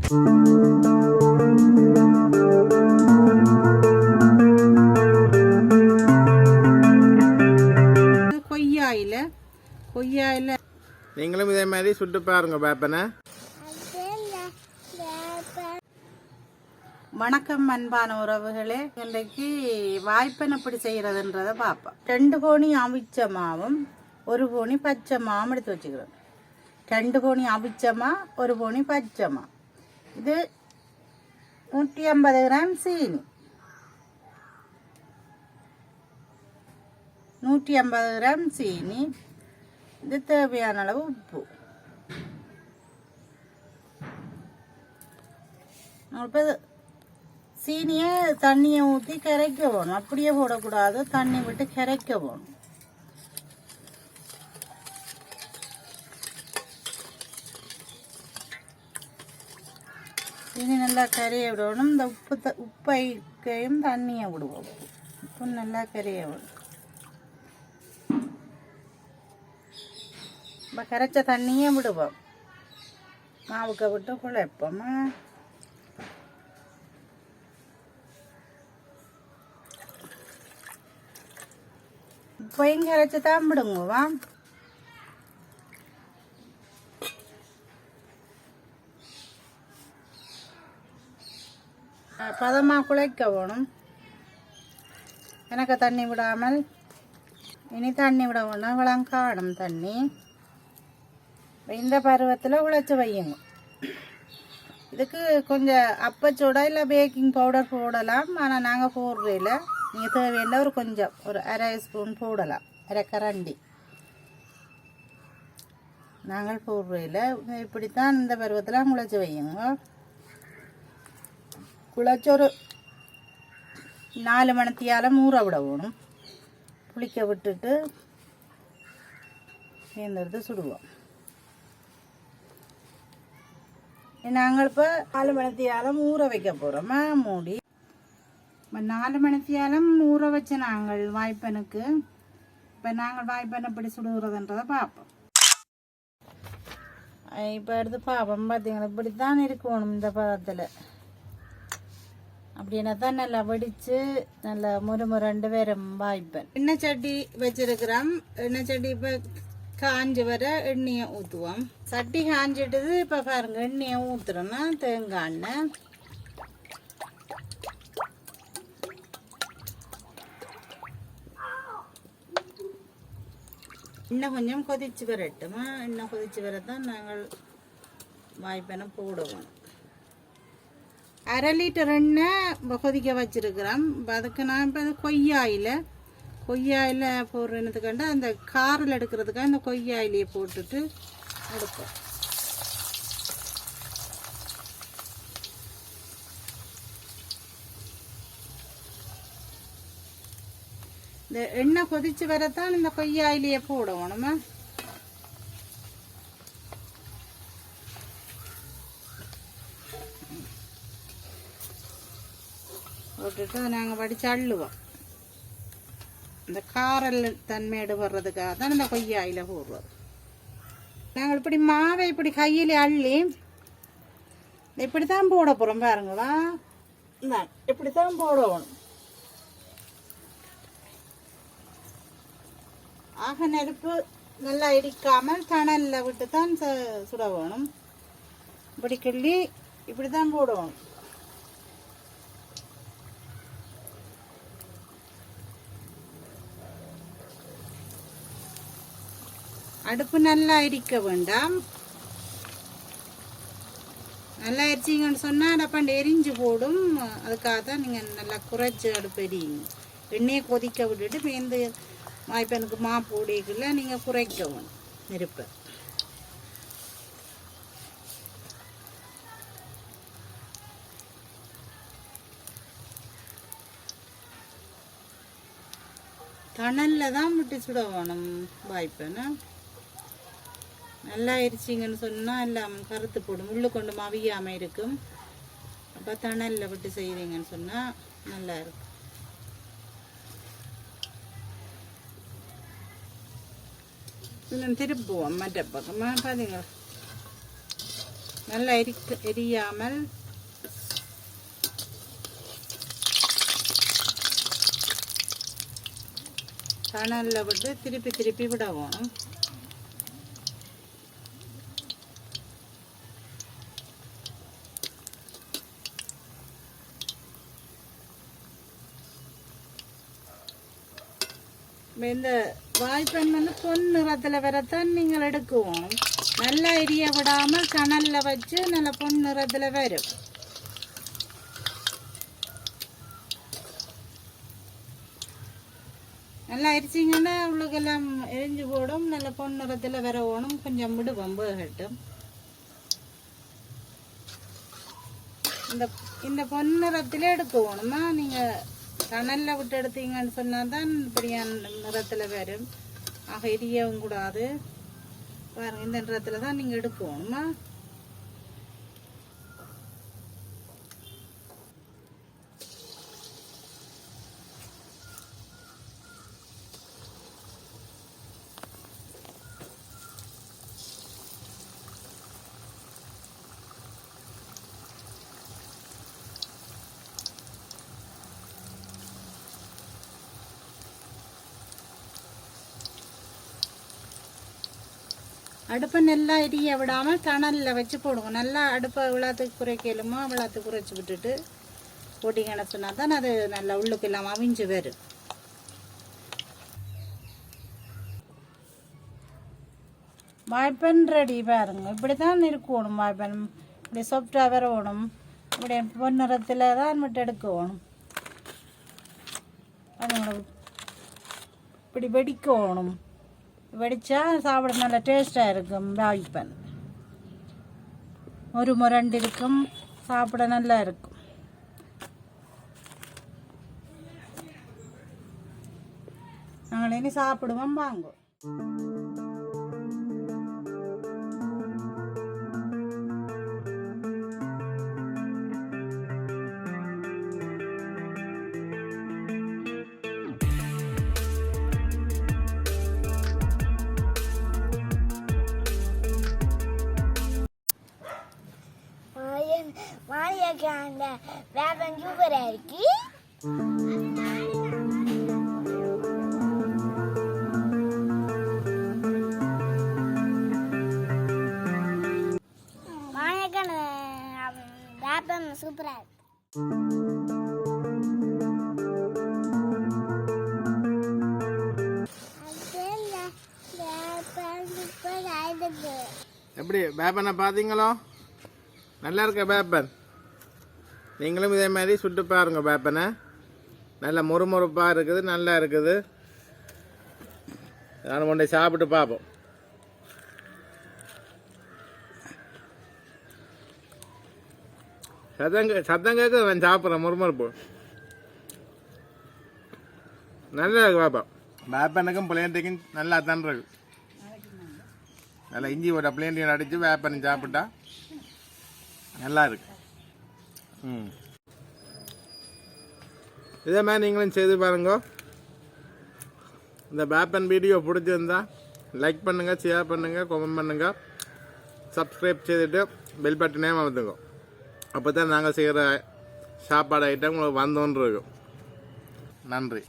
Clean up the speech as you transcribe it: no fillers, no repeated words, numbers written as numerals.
கொய்யாயில் நீங்களும் இதே மாதிரி சுட்டு பாருங்க பாப்பனை. வணக்கம் அன்பான உறவுகளே. இன்றைக்கு வாய்ப்பன் எப்படி செய்கிறதுன்றதை பார்ப்போம். 2 கோணி அவிச்ச மாவும் 1 கோணி பச்சை மாவும் எடுத்து வச்சுக்கிறோம். 2 கோணி அவிச்ச மா 1 கோணி பச்சை மா. இது 150 கிராம் சீனி, 150 கிராம் சீனி. இது தேவையான அளவு உப்பு. இப்போ சீனியை தண்ணியை ஊற்றி கரைக்க போகணும். அப்படியே போடக்கூடாது, தண்ணி விட்டு கரைக்க போகணும். சீனி நல்லா கரைய விடணும். இந்த உப்பைக்கையும் தண்ணியை விடுவோம். உப்பு நல்லா கரைய விடும். இப்போ கரைச்ச தண்ணியே விடுவோம். மாவுக்க விட்டு குழைப்போமா. உப்பையும் கரைச்சி தான் விடுங்குவா. பதமாக குழைக்க வேணும். எனக்கு தண்ணி விடாமல் இனி தண்ணி விட வேணும். விளங்காடும் தண்ணி. இந்த பருவத்தில் உழைச்சி வையுங்க. இதுக்கு கொஞ்சம் அப்பச்சோடா இல்லை பேக்கிங் பவுடர் போடலாம். ஆனால் நாங்கள் போடுறதில்ல. நீங்கள் தேவையான ஒரு கொஞ்சம் ஒரு அரை ஸ்பூன் போடலாம், அரை கரண்டி. நாங்கள் போடுறதில்ல. இப்படித்தான் இந்த பருவத்தில் குழைச்சி வையுங்க. குழைச்சி ஒரு 4 மணித்தியால் ஊற விட வேணும். புளிக்க விட்டுட்டு சேர்ந்தெடுத்து சுடுவோம். நாங்கள் இப்போ 4 மணித்தியாலம் ஊற வைக்க போகிறோமா. மூடி 4 மணித்தியாலம் ஊற வச்சு நாங்கள் வாய்ப்பனுக்கு. இப்போ நாங்கள் வாய்ப்பனை எப்படி சுடுகிறதுன்றதை பார்ப்போம். இப்போ எடுத்து பார்ப்போம். பார்த்தீங்களா, இப்படித்தான் இருக்கணும் இந்த பதத்தில். அப்படின்னா தான் நல்லா வடித்து நல்லா முறுமுரண்டு வரும் வாய்ப்பன். எண்ணெய் சட்டி வச்சிருக்கிறோம். எண்ணெய் சட்டி இப்போ காஞ்சி வர எண்ணெயை ஊற்றுவோம். சட்டி காஞ்சிட்டுது. இப்போ பாருங்க, எண்ணெயை ஊற்றுறோன்னா தேங்காய் எண்ணெய். இன்னும் கொஞ்சம் கொதிச்சு வரட்டுமா. இன்னும் கொதிச்சு வரத்தான் நாங்கள் வாய்ப்பனை போடுவோம். 1/2 லிட்டர் எண்ணெய் கொதிக்க வச்சிருக்கிறோம். அதுக்கு நான் இப்போ கொய்யாயில் போடுறதுக்காண்ட அந்த காரில் எடுக்கிறதுக்காக அந்த கொய்யாயிலேயே போட்டுட்டு எடுப்போம். இந்த எண்ணெய் கொதிச்சு வரத்தான் இந்த கொய்யாயிலேயே போடுவோம். நம்ம போட்டுட்டு நாங்கள் வடிச்சு அள்ளுவோம். இந்த காரல் தன்மையோடு வர்றதுக்காக தான் இந்த கொய்யாயில் போடுறது. நாங்கள் இப்படி மாவை இப்படி கையில் அள்ளி இப்படி தான் போட போகிறோம். பாருங்களா, இப்படி தான் போடணும். ஆக நெருப்பு நல்லா இடிக்காமல் தணலில் விட்டு தான் சுட வேணும். இப்படி கிள்ளி இப்படி தான் போடணும். அடுப்பு நல்லா எரிக்க வேண்டாம். நல்லா எரிச்சிங்கன்னு சொன்னால் டப்பாண்டு எரிஞ்சு போடும். அதுக்காக தான் நீங்கள் நல்லா குறைச்சி அடுப்பு எரியுங்க. எண்ணெயை கொதிக்க விட்டுட்டு மேந்து வாய்ப்பனுக்கு மா போடிக்குள்ள நீங்கள் குறைக்கவும் நெருப்பை. தணலில் தான் விட்டு சுட வேணும் வாய்ப்பனை. நல்லா எரிச்சிங்கன்னு சொன்னால் எல்லாம் கருத்து போடும். உள்ளு கொண்டு அவியாமல் இருக்கும். அப்போ தணலில் விட்டு செய்வீங்கன்னு சொன்னால் நல்லா இருக்கும். இன்னும் திருப்புவோம் மற்ற பக்கமாக. பார்த்தீங்களா, நல்லா எரியாமல் கணல்ல விட்டு திருப்பி திருப்பி விடவும். இந்த வாய்ப்பன் வந்து பொன் நிறத்தில் வரத்தான் நீங்கள் எடுக்குவோம். நல்லா எரிய விடாமல் கணல்ல வச்சு நல்ல பொன் நிறத்தில் வரும். நல்லா அரிச்சிங்கன்னா உள்ளுக்கெல்லாம் எரிஞ்சு போடும். நல்ல பொன் நிறத்தில் வரணும். கொஞ்சம் விடுவோம் வேகட்டும். இந்த பொன் நிறத்தில் எடுக்கணுமா? நீங்கள் கணலில் விட்டு எடுத்தீங்கன்னு சொன்னால் தான் இப்படியான நிறத்தில் வரும். ஆக எரியவும் கூடாது. பாருங்கள், இந்த நிறத்தில் தான் நீங்கள் எடுக்கணுமா? அடுப்பை நல்லா எரிய விடாமல் கணலில் வச்சு போடுங்க. நல்லா அடுப்பை இவ்வளோத்துக்கு குறைக்கலுமோ அவ்வளோத்துக்கு குறைச்சி விட்டுட்டு போட்டிங்கன்னு சொன்னால் தான் அது நல்லா உள்ளுக்கு இல்லாமல் அவிஞ்சு வரும். வாய்ப்பன் ரெடி பாருங்க. இப்படி தான் இருக்கணும். வாய்ப்பன் இப்படி சாஃப்டாக வரணும். இப்படி பொன்னிறத்தில் தான் விட்டு எடுக்கணும். இப்படி வெடிக்கணும். வெடித்தா சாப்பிட நல்ல டேஸ்ட்டாக இருக்கும். வாய்ப்பன் ஒரு முரண்டு இருக்கும். சாப்பிட நல்லா இருக்கும். நாங்கள் இனி சாப்பிடுவோம் வாங்க. அந்த வேப்பன் சூப்பரா இருக்கு. வாழைக்கான வேப்பன் சூப்பரா இருக்கு. எப்படி வேப்பனை பார்த்தீங்களோ? நல்லா இருக்க வேப்பன். நீங்களும் இதே மாதிரி சுட்டு பாருங்க வேப்பனை. நல்ல முறுமுறுப்பாக இருக்குது, நல்லா இருக்குது. நான் கொண்டு சாப்பிட்டு பார்ப்போம். சத்தம் கேட்குது. நான் சாப்பிட்றேன். முறுமுறுப்பு நல்லா இருக்கு. வேப்பன் வேப்பனுக்கும் பிளேண்டிக்கும் நல்லா தான் இருக்கு. நல்லா இஞ்சி போட்ட பிளேண்டியும் அடித்து வேப்பனை சாப்பிட்டா நல்லா இருக்கு. இதே மாதிரி நீங்களும் செய்து பாருங்க. இந்த வேப்பன் வீடியோ பிடிச்சிருந்தா லைக் பண்ணுங்கள், ஷேர் பண்ணுங்கள், கமெண்ட் பண்ணுங்கள், சப்ஸ்கிரைப் செய்துட்டு பெல் பட்டனே அமர்த்துங்க. அப்போ தான் நாங்கள் செய்கிற சாப்பாடு ஐட்டம் உங்களுக்கு வந்தோன்னு இருக்கும். நன்றி.